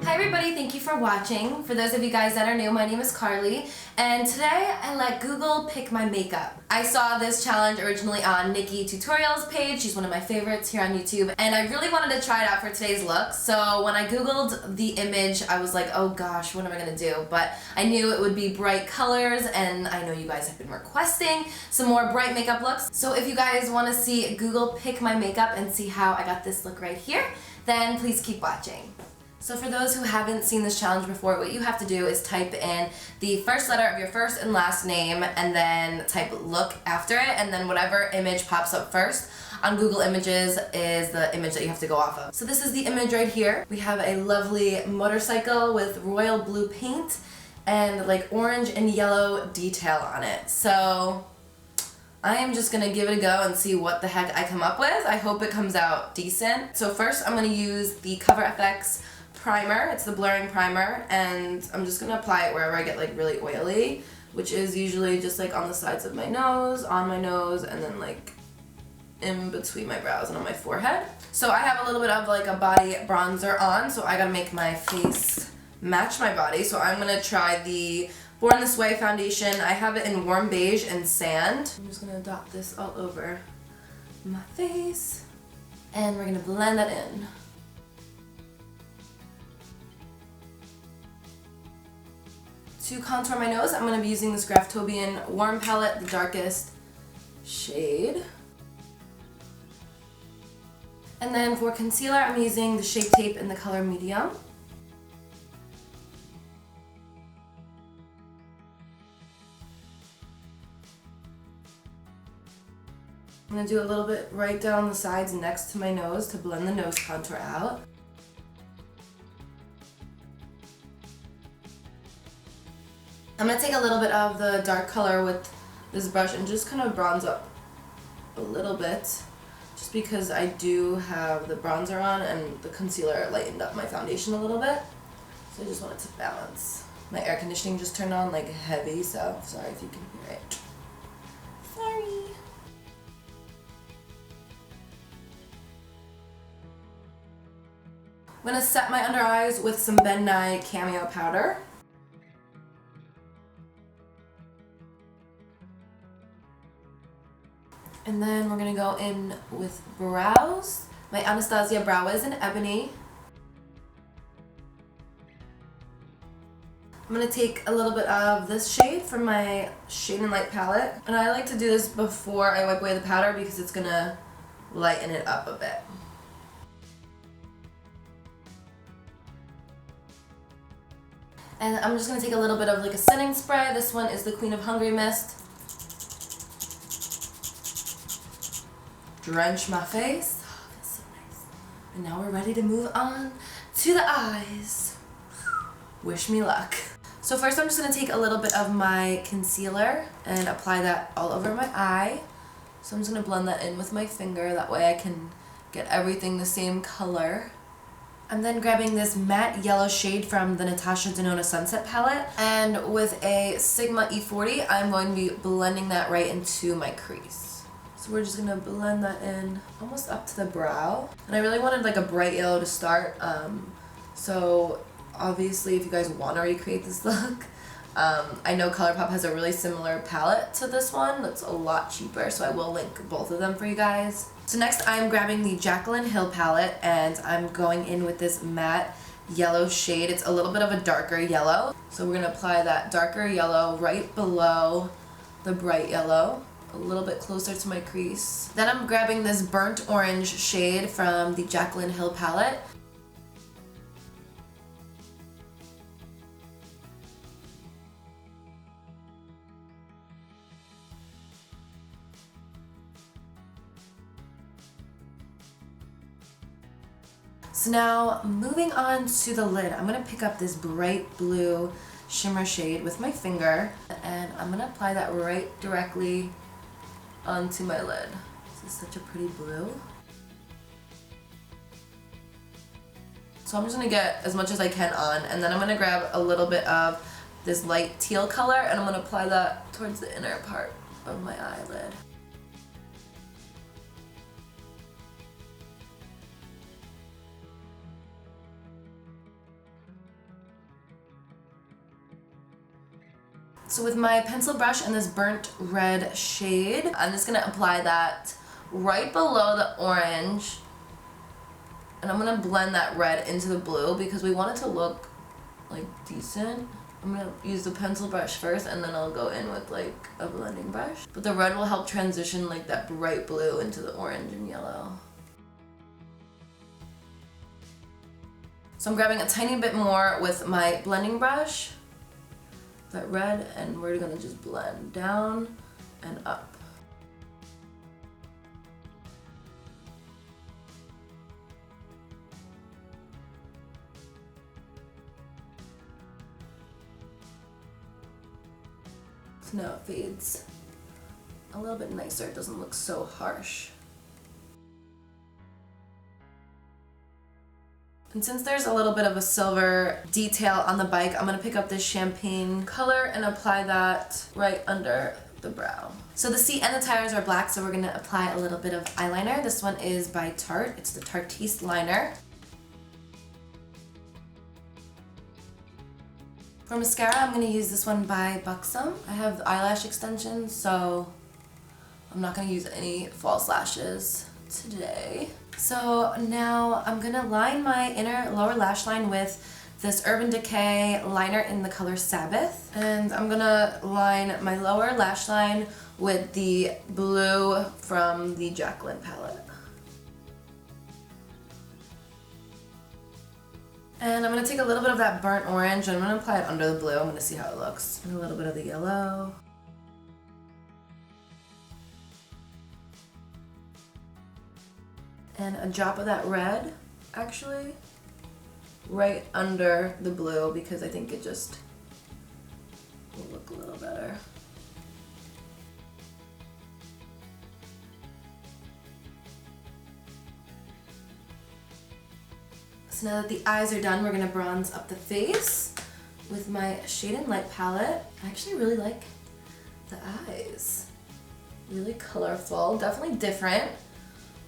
Hi everybody, thank you for watching. For those of you guys that are new, my name is Carly, and today I let Google pick my makeup. I saw this challenge originally on Nikkie tutorials page. She's one of my favorites here on YouTube, and I really wanted to try it out for today's look. So when I Googled the image, I was like, oh gosh, what am I gonna do? But I knew it would be bright colors, and I know you guys have been requesting some more bright makeup looks. So if you guys wanna see Google pick my makeup and see how I got this look right here, then please keep watching. So for those who haven't seen this challenge before, what you have to do is type in the first letter of your first and last name and then type look after it, and then whatever image pops up first on Google Images is the image that you have to go off of. So this is the image right here. We have a lovely motorcycle with royal blue paint and like orange and yellow detail on it. So I am just gonna give it a go and see what the heck I come up with. I hope it comes out decent. So first I'm gonna use the Cover FX primer. It's the blurring primer, and I'm just gonna apply it wherever I get like really oily, which is usually just like on the sides of my nose, on my nose, and then like in between my brows and on my forehead. So I have a little bit of like a body bronzer on, so I gotta make my face match my body. So I'm gonna try the Born This Way foundation. I have it in warm beige and sand. I'm just gonna dot this all over my face, and we're gonna blend that in. To contour my nose, I'm going to be using this Graftobian Warm Palette, the darkest shade. And then for concealer, I'm using the Shape Tape in the color Medium. I'm going to do a little bit right down the sides next to my nose to blend the nose contour out. I'm going to take a little bit of the dark color with this brush and just kind of bronze up a little bit, just because I do have the bronzer on and the concealer lightened up my foundation a little bit. So I just wanted to balance. My air conditioning just turned on like heavy, so sorry if you can hear it. Sorry. I'm going to set my under eyes with some Ben Nye Cameo powder. And then we're going to go in with brows. My Anastasia brow is in Ebony. I'm going to take a little bit of this shade from my Shade and Light palette. And I like to do this before I wipe away the powder because it's going to lighten it up a bit. And I'm just going to take a little bit of like a setting spray. This one is the Queen of Hungry Mist. Drench my face. Oh, that's so nice. And now we're ready to move on to the eyes. Wish me luck. So first I'm just going to take a little bit of my concealer and apply that all over my eye. So I'm just going to blend that in with my finger. That way I can get everything the same color. I'm then grabbing this matte yellow shade from the Natasha Denona Sunset palette. And with a Sigma E40, I'm going to be blending that right into my crease. So we're just going to blend that in almost up to the brow. And I really wanted like a bright yellow to start. So obviously if you guys want to recreate this look, I know ColourPop has a really similar palette to this one that's a lot cheaper, so I will link both of them for you guys. So next I'm grabbing the Jaclyn Hill palette and I'm going in with this matte yellow shade. It's a little bit of a darker yellow. So we're going to apply that darker yellow right below the bright yellow, a little bit closer to my crease. Then I'm grabbing this burnt orange shade from the Jaclyn Hill palette. So now moving on to the lid, I'm going to pick up this bright blue shimmer shade with my finger and I'm going to apply that right directly onto my lid. This is such a pretty blue. So I'm just going to get as much as I can on, and then I'm going to grab a little bit of this light teal color and I'm going to apply that towards the inner part of my eyelid. So with my pencil brush and this burnt red shade, I'm just gonna apply that right below the orange. And I'm gonna blend that red into the blue because we want it to look like decent. I'm gonna use the pencil brush first and then I'll go in with like a blending brush. But the red will help transition like that bright blue into the orange and yellow. So I'm grabbing a tiny bit more with my blending brush, that red, and we're gonna just blend down and up. So now it fades a little bit nicer, it doesn't look so harsh. And since there's a little bit of a silver detail on the bike, I'm gonna pick up this champagne color and apply that right under the brow. So the seat and the tires are black, so we're gonna apply a little bit of eyeliner. This one is by Tarte, it's the Tarteist liner. For mascara, I'm going to use this one by Buxom. I have eyelash extensions, so I'm not going to use any false lashes today. So now I'm going to line my inner lower lash line with this Urban Decay liner in the color Sabbath. And I'm going to line my lower lash line with the blue from the Jacqueline palette. And I'm going to take a little bit of that burnt orange and I'm going to apply it under the blue. I'm going to see how it looks. And a little bit of the yellow. And a drop of that red, actually, right under the blue because I think it just will look a little better. So now that the eyes are done, we're going to bronze up the face with my Shade and Light palette. I actually really like the eyes. Really colorful, definitely different.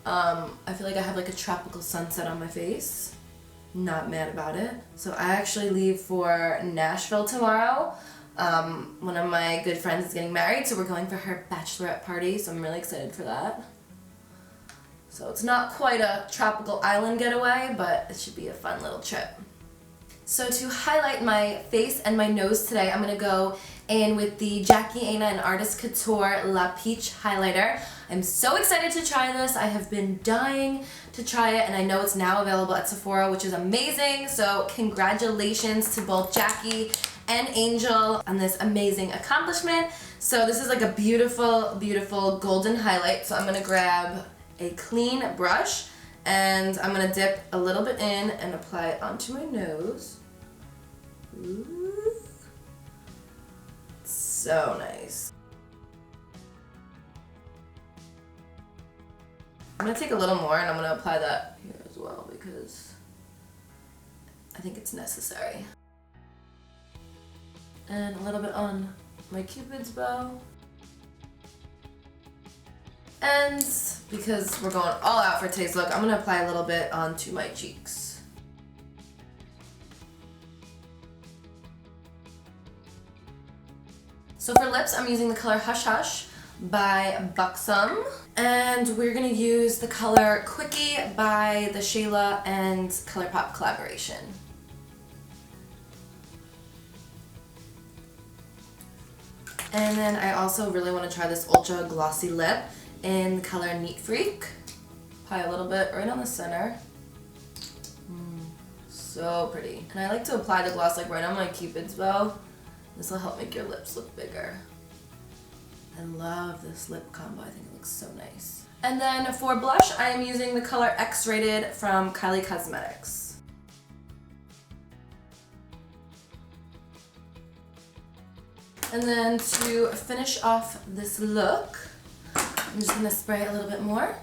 I feel like I have like a tropical sunset on my face. Not mad about it. So I actually leave for Nashville tomorrow. One of my good friends is getting married, so we're going for her bachelorette party, so I'm really excited for that. So it's not quite a tropical island getaway, but it should be a fun little trip. So to highlight my face and my nose today, I'm going to go in with the Jackie Aina and Artist Couture La Peach highlighter. I'm so excited to try this. I have been dying to try it, and I know it's now available at Sephora, which is amazing. So congratulations to both Jackie and Angel on this amazing accomplishment. So this is like a beautiful, beautiful golden highlight. So I'm going to grab a clean brush and I'm going to dip a little bit in and apply it onto my nose. Ooh. So nice. I'm going to take a little more and I'm going to apply that here as well because I think it's necessary. And a little bit on my Cupid's bow. And because we're going all out for today's look, I'm going to apply a little bit onto my cheeks. So for lips, I'm using the color Hush Hush by Buxom. And we're going to use the color Quickie by the Shayla and ColourPop collaboration. And then I also really want to try this ultra glossy lip in the color Neat Freak. Apply a little bit right on the center. So pretty. And I like to apply the gloss like right on my Cupid's bow. This will help make your lips look bigger. I love this lip combo. I think it looks so nice. And then for blush, I am using the color X-Rated from Kylie Cosmetics. And then to finish off this look, I'm just going to spray a little bit more.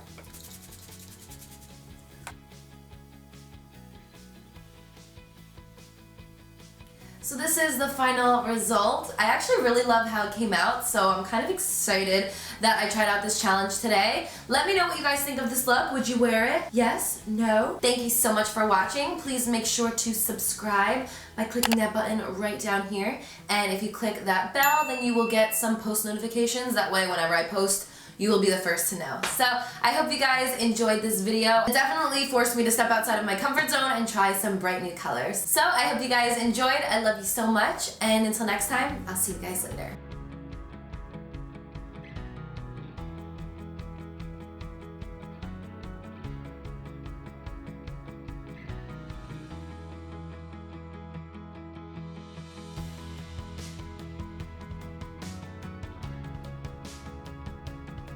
So this is the final result. I actually really love how it came out, so I'm kind of excited that I tried out this challenge today. Let me know what you guys think of this look. Would you wear it? Yes? No? Thank you so much for watching. Please make sure to subscribe by clicking that button right down here. And if you click that bell, then you will get some post notifications. That way, whenever I post, you will be the first to know. So I hope you guys enjoyed this video. It definitely forced me to step outside of my comfort zone and try some bright new colors. So I hope you guys enjoyed. I love you so much. And until next time, I'll see you guys later.